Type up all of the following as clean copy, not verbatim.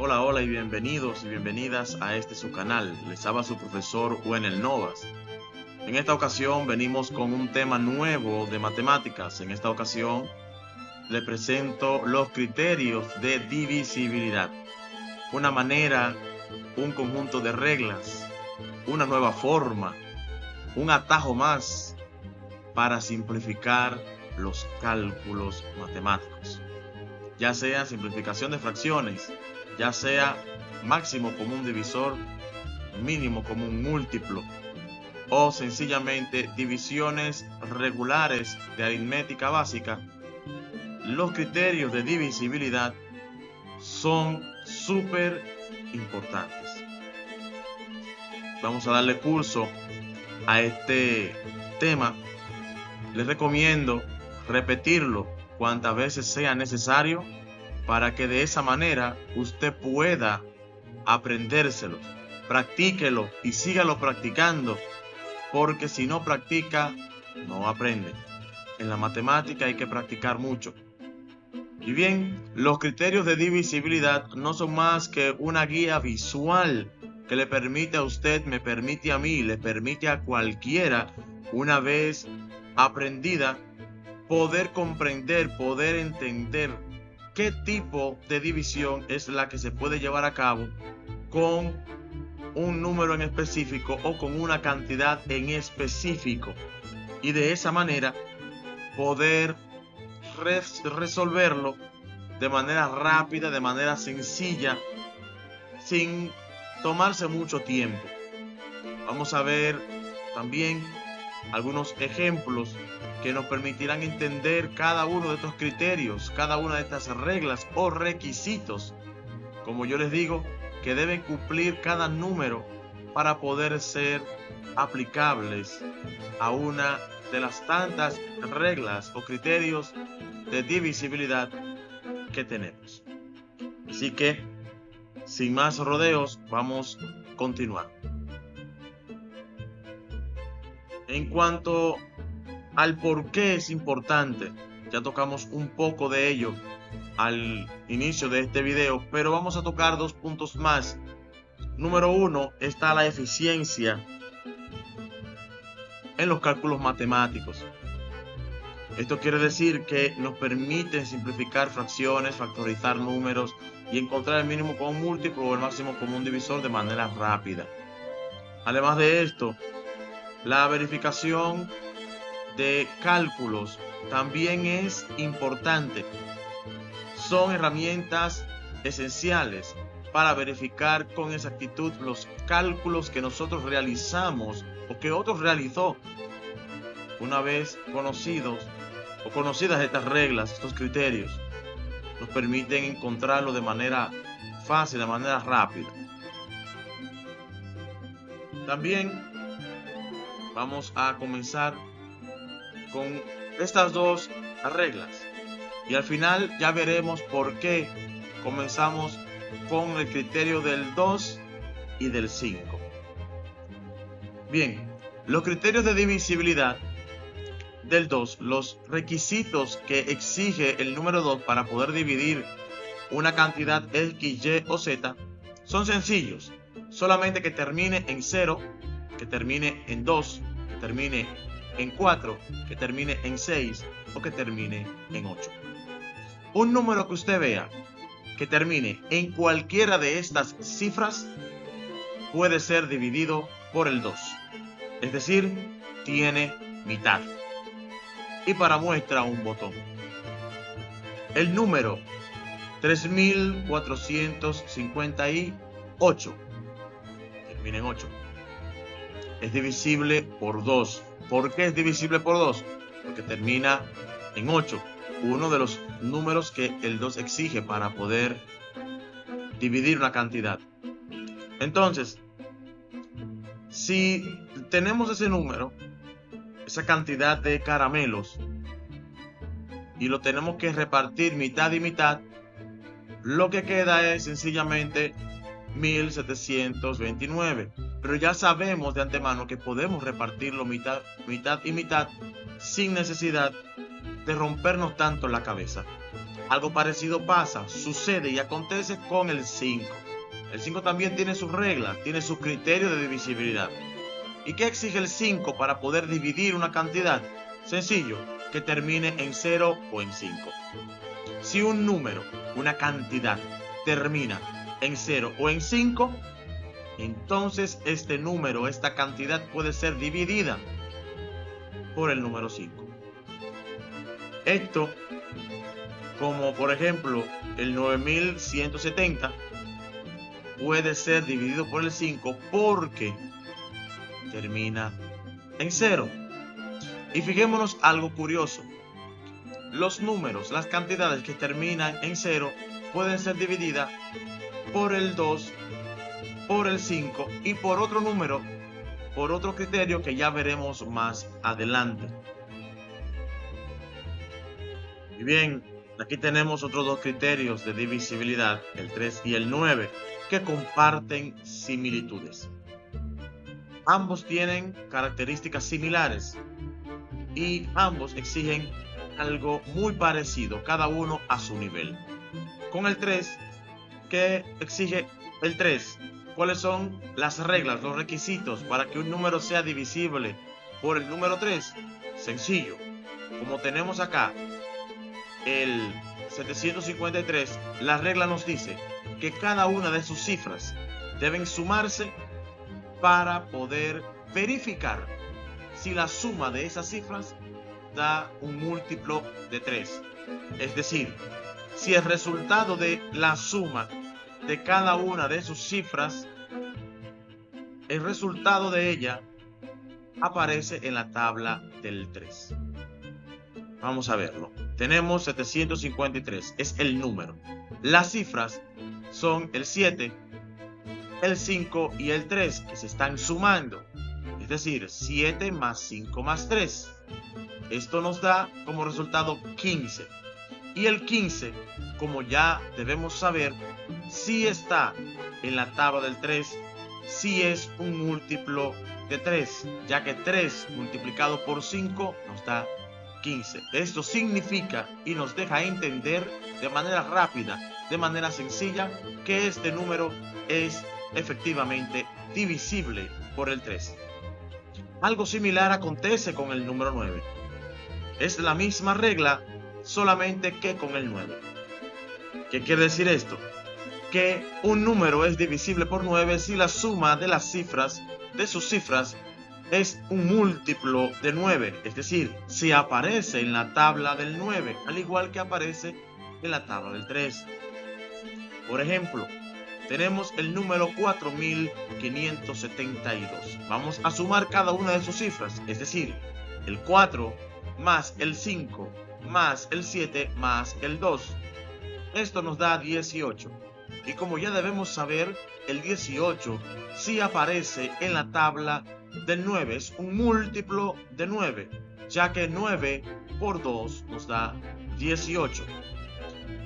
Hola, hola y bienvenidos y bienvenidas a su canal. Les habla su profesor Wenel Novas. En esta ocasión venimos con un tema nuevo de matemáticas. En esta ocasión le presento los criterios de divisibilidad. Una manera, un conjunto de reglas, una nueva forma, un atajo más para simplificar los cálculos matemáticos. Ya sea simplificación de fracciones, ya sea máximo común divisor, mínimo común múltiplo, o sencillamente divisiones regulares de aritmética básica, los criterios de divisibilidad son súper importantes. Vamos a darle curso a este tema. Les recomiendo repetirlo cuantas veces sea necesario para que de esa manera usted pueda aprendérselo. Practíquelo y sígalo practicando, porque si no practica, no aprende. En la matemática hay que practicar mucho. Y bien, los criterios de divisibilidad no son más que una guía visual que le permite a usted, me permite a mí, le permite a cualquiera, una vez aprendida, poder comprender, poder entender qué tipo de división es la que se puede llevar a cabo con un número en específico o con una cantidad en específico, y de esa manera poder resolverlo de manera rápida, de manera sencilla, sin tomarse mucho tiempo. Vamos a ver también algunos ejemplos que nos permitirán entender cada uno de estos criterios, cada una de estas reglas o requisitos, como yo les digo, que deben cumplir cada número para poder ser aplicables a una de las tantas reglas o criterios de divisibilidad que tenemos. Así que, sin más rodeos, vamos a continuar. En cuanto al por qué es importante, ya tocamos un poco de ello al inicio de este video, pero vamos a tocar dos puntos más. Número uno, está la eficiencia en los cálculos matemáticos. Esto quiere decir que nos permite simplificar fracciones, factorizar números y encontrar el mínimo común múltiplo o el máximo común divisor de manera rápida. Además de esto, la verificación de cálculos también es importante. Son herramientas esenciales para verificar con exactitud los cálculos que nosotros realizamos o que otros realizó. Una vez conocidas estas reglas, estos criterios, nos permiten encontrarlo de manera fácil, de manera rápida. También vamos a comenzar con estas dos reglas y al final ya veremos por qué comenzamos con el criterio del 2 y del 5. Bien, los criterios de divisibilidad del 2, los requisitos que exige el número 2 para poder dividir una cantidad X, Y o Z son sencillos. Solamente que termine en 0, que termine en 2, que termine en 4, que termine en 6 o que termine en 8. Un número que usted vea que termine en cualquiera de estas cifras puede ser dividido por el 2. Es decir, tiene mitad. Y para muestra un botón. El número 3458 termina en 8. Es divisible por 2. ¿Por qué es divisible por 2? Porque termina en 8. Uno de los números que el 2 exige para poder dividir una cantidad. Entonces, si tenemos ese número, esa cantidad de caramelos, y lo tenemos que repartir mitad y mitad, lo que queda es sencillamente 1729. Pero ya sabemos de antemano que podemos repartirlo mitad y mitad sin necesidad de rompernos tanto la cabeza. Algo parecido sucede y acontece con el 5. El 5 también tiene sus reglas, tiene su criterio de divisibilidad. ¿Y qué exige el 5 para poder dividir una cantidad? Sencillo, que termine en 0 o en 5. Si un número, una cantidad, termina en 0 o en 5, entonces este número, esta cantidad puede ser dividida por el número 5. Esto, como por ejemplo el 9170, puede ser dividido por el 5 porque termina en 0. Y fijémonos algo curioso. Los números, las cantidades que terminan en 0 pueden ser divididas por el 2, por el 5 y por otro número, por otro criterio que ya veremos más adelante. Y bien, aquí tenemos otros dos criterios de divisibilidad, el 3 y el 9, que comparten similitudes. Ambos tienen características similares y ambos exigen algo muy parecido, cada uno a su nivel. Con el 3, ¿qué exige el 3? ¿Cuáles son las reglas, los requisitos para que un número sea divisible por el número 3? Sencillo. Como tenemos acá el 753, la regla nos dice que cada una de sus cifras deben sumarse para poder verificar si la suma de esas cifras da un múltiplo de 3. Es decir, si el resultado de la suma de cada una de sus cifras, el resultado de ella aparece en la tabla del 3. Vamos a verlo. Tenemos 753, es el número. Las cifras son el 7, el 5 y el 3, que se están sumando. Es decir, 7 más 5 más 3. Esto nos da como resultado 15. Y el 15, como ya debemos saber, sí está en la tabla del 3, sí es un múltiplo de 3, ya que 3 multiplicado por 5 nos da 15. Esto significa y nos deja entender de manera rápida, de manera sencilla, que este número es efectivamente divisible por el 3. Algo similar acontece con el número 9. Es la misma regla, solamente que con el 9. ¿Qué quiere decir esto? Que un número es divisible por 9 si la suma de las cifras, de sus cifras, es un múltiplo de 9, es decir, si aparece en la tabla del 9, al igual que aparece en la tabla del 3. Por ejemplo, tenemos el número 4572. Vamos a sumar cada una de sus cifras, es decir, el 4 más el 5 más el 7 más el 2. Esto nos da 18. Y como ya debemos saber, el 18 sí aparece en la tabla del 9, es un múltiplo de 9, ya que 9 por 2 nos da 18.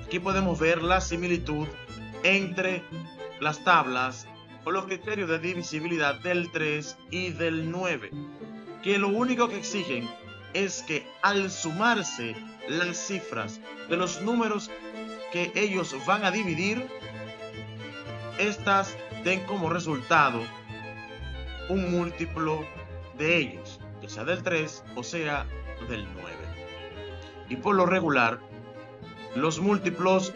Aquí podemos ver la similitud entre las tablas o los criterios de divisibilidad del 3 y del 9, que lo único que exigen es que al sumarse las cifras de los números que ellos van a dividir, estas den como resultado un múltiplo de ellos, ya sea del 3 o sea del 9. Y por lo regular, los múltiplos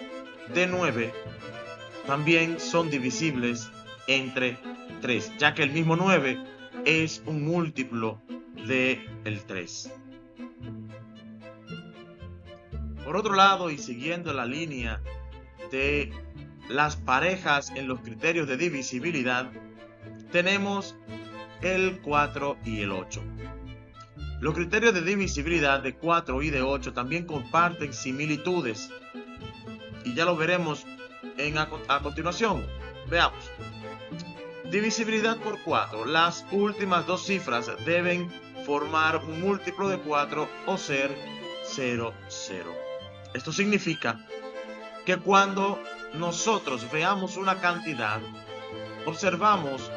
de 9 también son divisibles entre 3, ya que el mismo 9 es un múltiplo del 3. Por otro lado, y siguiendo la línea de las parejas en los criterios de divisibilidad, tenemos el 4 y el 8. Los criterios de divisibilidad de 4 y de 8 también comparten similitudes, y ya lo veremos a continuación. Veamos. Divisibilidad por 4. Las últimas dos cifras deben formar un múltiplo de 4 o ser 0, 0. Esto significa que cuando nosotros veamos una cantidad, observamos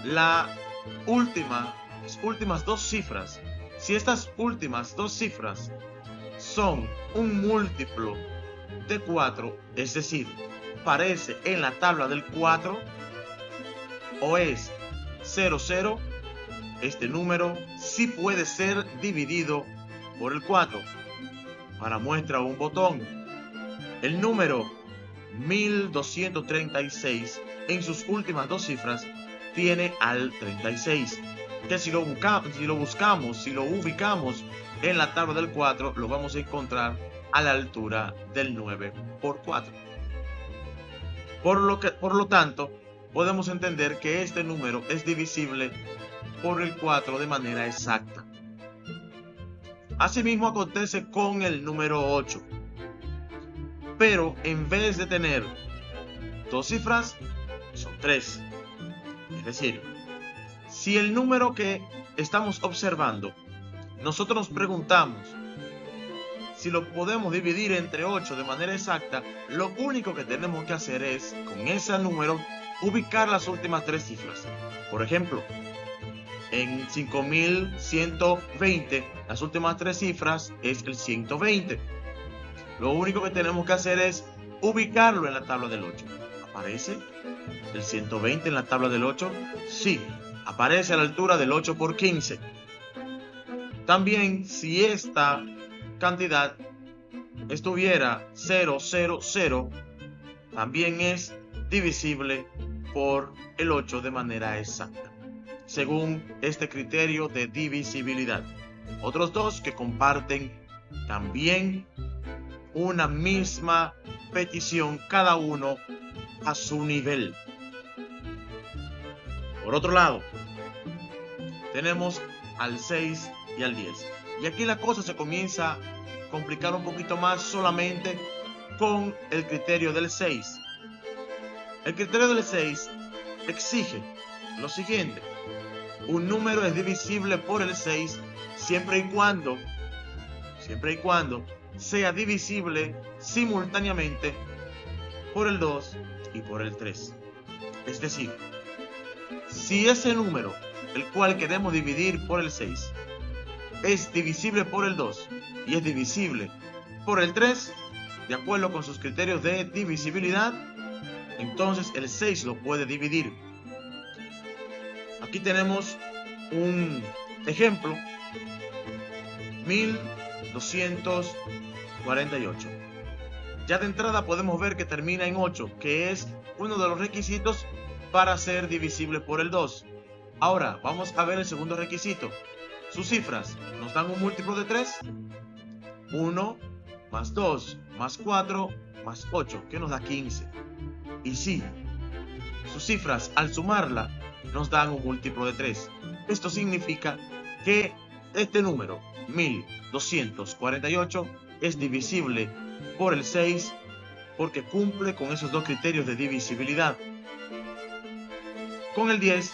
las últimas dos cifras. Si estas últimas dos cifras son un múltiplo de 4, es decir, aparece en la tabla del 4 o es 00, este número sí puede ser dividido por el 4. Para muestra un botón, el número 1236 en sus últimas dos cifras tiene al 36, que si lo ubicamos en la tabla del 4, lo vamos a encontrar a la altura del 9 por 4. Por lo tanto, podemos entender que este número es divisible por el 4 de manera exacta. Asimismo acontece con el número 8. Pero en vez de tener dos cifras, son 3. Es decir, si el número que estamos observando, nosotros nos preguntamos si lo podemos dividir entre 8 de manera exacta, lo único que tenemos que hacer es, con ese número, ubicar las últimas 3 cifras. Por ejemplo, en 5120, las últimas 3 cifras es el 120. Lo único que tenemos que hacer es ubicarlo en la tabla del 8. ¿Aparece el 120 en la tabla del 8? Sí, aparece a la altura del 8 por 15. También, si esta cantidad estuviera 000, también es divisible por el 8 de manera exacta, según este criterio de divisibilidad. Otros dos que comparten también una misma petición, cada uno a su nivel. Por otro lado, tenemos al 6 y al 10. Y aquí la cosa se comienza a complicar un poquito más solamente con el criterio del 6. El criterio del 6 exige lo siguiente: un número es divisible por el 6 siempre y cuando sea divisible simultáneamente por el 2 y por el 3. Es decir, si ese número, el cual queremos dividir por el 6, es divisible por el 2 y es divisible por el 3, de acuerdo con sus criterios de divisibilidad, entonces el 6 lo puede dividir. Aquí tenemos un ejemplo: 1248. Ya de entrada podemos ver que termina en 8, que es uno de los requisitos para ser divisible por el 2. Ahora vamos a ver el segundo requisito. Sus cifras nos dan un múltiplo de 3. 1 más 2 más 4 más 8, que nos da 15. Y sí, sus cifras al sumarla nos dan un múltiplo de 3. Esto significa que este número, 1248, es divisible por el 6 porque cumple con esos dos criterios de divisibilidad. Con el 10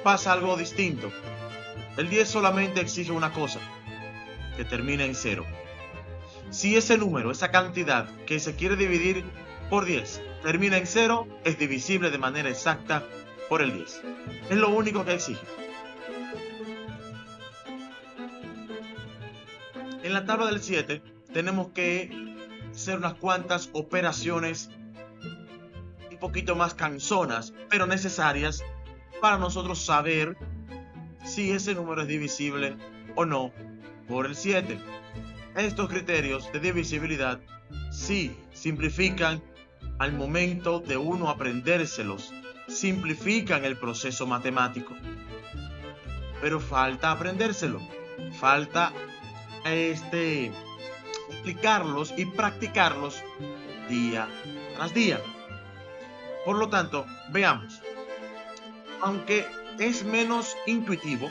pasa algo distinto. El 10 solamente exige una cosa: que termine en 0. Si ese número, esa cantidad que se quiere dividir por 10, termina en 0, es divisible de manera exacta por el 10. Es lo único que exige. En la tabla del 7 tenemos que hacer unas cuantas operaciones un poquito más cansonas, pero necesarias para nosotros saber si ese número es divisible o no por el 7. Estos criterios de divisibilidad sí simplifican al momento de uno aprendérselos, simplifican el proceso matemático, pero falta aprendérselo, falta explicarlos y practicarlos día tras día. Por lo tanto, veamos. Aunque es menos intuitivo,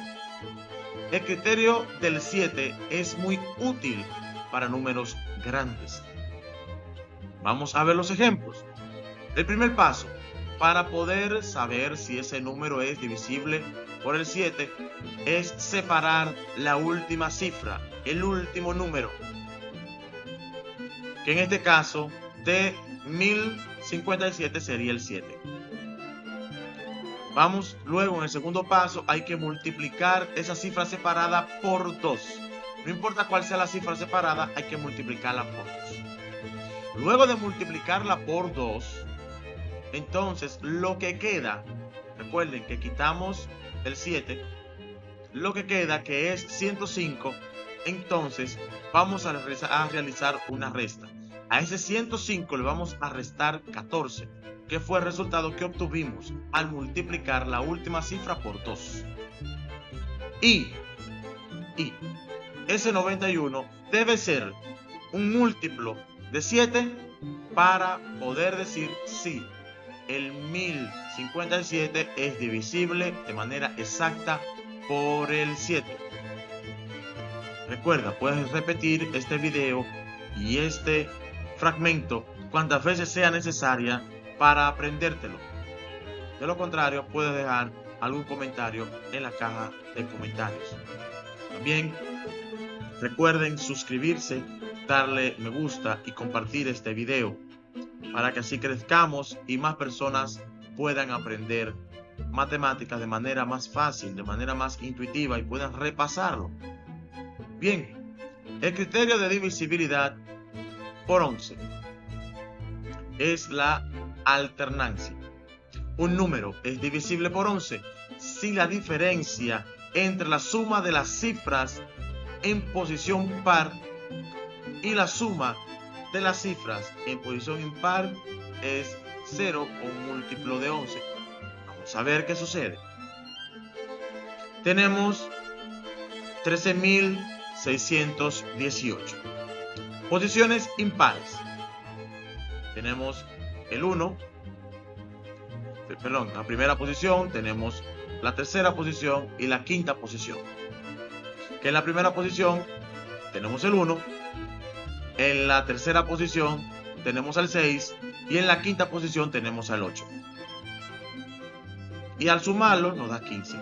el criterio del 7 es muy útil para números grandes. Vamos a ver los ejemplos. El primer paso para poder saber si ese número es divisible por el 7 es separar la última cifra, el último número, que en este caso de 1057 sería el 7. Vamos luego en el segundo paso, hay que multiplicar esa cifra separada por 2. No importa cuál sea la cifra separada, hay que multiplicarla por 2. Luego de multiplicarla por 2, entonces lo que queda, recuerden que quitamos el 7, lo que queda, que es 105, entonces vamos a realizar una resta. A ese 105 le vamos a restar 14, que fue el resultado que obtuvimos al multiplicar la última cifra por 2. Y ese 91 debe ser un múltiplo de 7 para poder decir si el 1057 es divisible de manera exacta por el 7. Recuerda, puedes repetir este video y este fragmento cuantas veces sea necesaria para aprendértelo. De lo contrario, puedes dejar algún comentario en la caja de comentarios. También recuerden suscribirse, darle me gusta y compartir este video para que así crezcamos y más personas puedan aprender matemáticas de manera más fácil, de manera más intuitiva y puedan repasarlo. Bien, el criterio de divisibilidad por 11 es la alternancia. Un número es divisible por 11 si la diferencia entre la suma de las cifras en posición par y la suma de las cifras en posición impar es 0 o un múltiplo de 11. Vamos a ver qué sucede. Tenemos 13.618. Posiciones impares. Tenemos el 1, la primera posición, tenemos la tercera posición y la quinta posición. Que en la primera posición tenemos el 1, en la tercera posición tenemos el 6 y en la quinta posición tenemos el 8. Y al sumarlo nos da 15.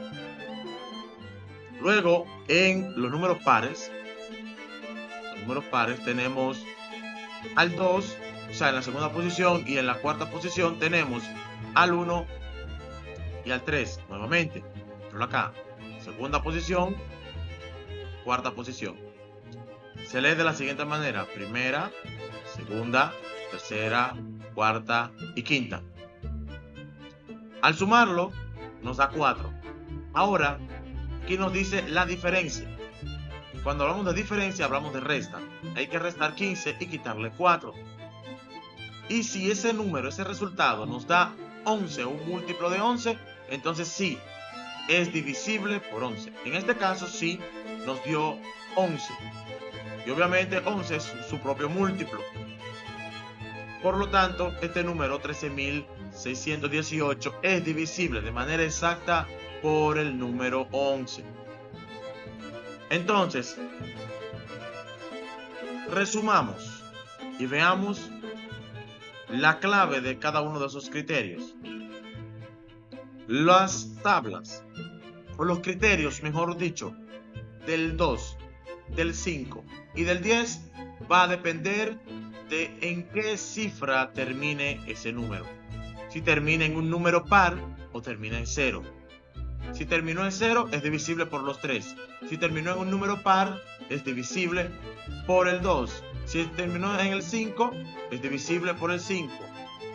Luego en los números pares tenemos al 2, o sea, en la segunda posición, y en la cuarta posición tenemos al 1 y al 3. Nuevamente, pero acá, segunda posición, cuarta posición. Se lee de la siguiente manera: primera, segunda, tercera, cuarta y quinta. Al sumarlo nos da 4. Ahora, aquí nos dice la diferencia. Cuando hablamos de diferencia, hablamos de resta. Hay que restar 15 y quitarle 4. Y si ese número, ese resultado nos da 11 o un múltiplo de 11, entonces sí, es divisible por 11. En este caso sí nos dio 11. Y obviamente 11 es su propio múltiplo. Por lo tanto, este número 13.618 es divisible de manera exacta por el número 11. Entonces, resumamos y veamos la clave de cada uno de esos criterios. Las tablas, o los criterios, mejor dicho, del 2, del 5 y del 10 va a depender de en qué cifra termine ese número. Si termina en un número par o termina en 0. Si terminó en 0 es divisible por los 3. Si terminó en un número par es divisible por el 2. Si terminó en el 5 es divisible por el 5.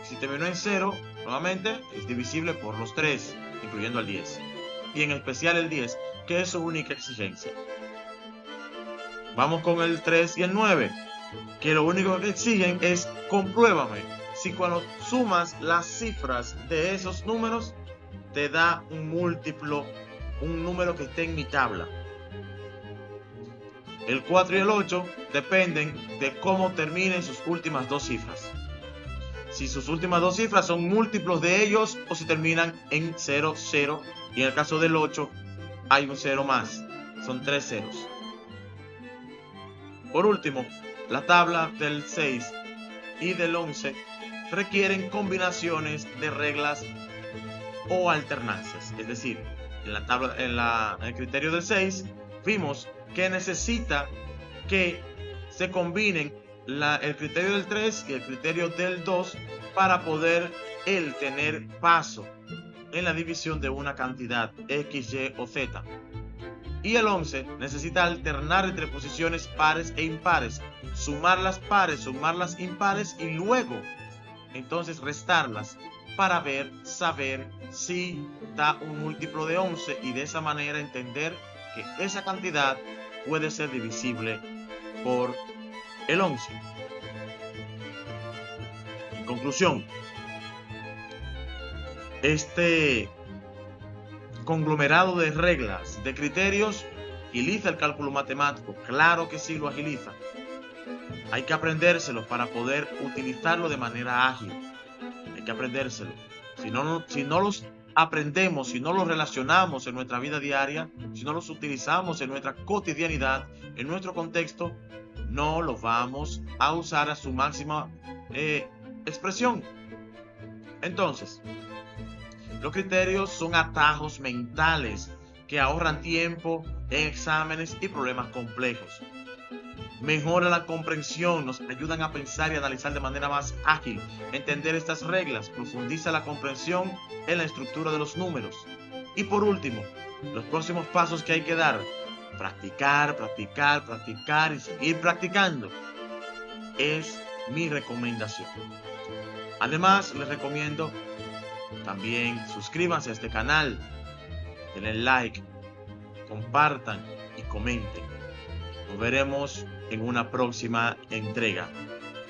Si terminó en 0, nuevamente es divisible por los 3, incluyendo el 10. Y en especial el 10, que es su única exigencia. Vamos con el 3 y el 9, que lo único que exigen es compruébame si cuando sumas las cifras de esos números te da un múltiplo, un número que esté en mi tabla. El 4 y el 8 dependen de cómo terminen sus últimas dos cifras. Si sus últimas dos cifras son múltiplos de ellos o si terminan en 0, 0. Y en el caso del 8 hay un 0 más. Son 3 ceros. Por último, la tabla del 6 y del 11 requieren combinaciones de reglas o alternancias. Es decir, en la tabla, en el criterio del 6 vimos que necesita que se combinen el criterio del 3 y el criterio del 2 para poder él tener paso en la división de una cantidad X, Y o Z. Y el 11 necesita alternar entre posiciones pares e impares, sumar las pares, sumar las impares y luego entonces restarlas para saber si da un múltiplo de 11 y de esa manera entender que esa cantidad puede ser divisible por el 11. En conclusión, este conglomerado de reglas, de criterios, agiliza el cálculo matemático. Claro que sí lo agiliza. Hay que aprendérselo para poder utilizarlo de manera ágil. Hay que aprendérselo. Si no los aprendemos, si no los relacionamos en nuestra vida diaria, si no los utilizamos en nuestra cotidianidad, en nuestro contexto, no los vamos a usar a su máxima expresión. Entonces, los criterios son atajos mentales que ahorran tiempo en exámenes y problemas complejos. Mejora la comprensión, nos ayudan a pensar y analizar de manera más ágil, entender estas reglas, profundiza la comprensión en la estructura de los números. Y por último, los próximos pasos que hay que dar: practicar, practicar, practicar y seguir practicando. Es mi recomendación. Además, les recomiendo también suscríbanse a este canal, denle like, compartan y comenten. Nos veremos en una próxima entrega.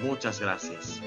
Muchas gracias.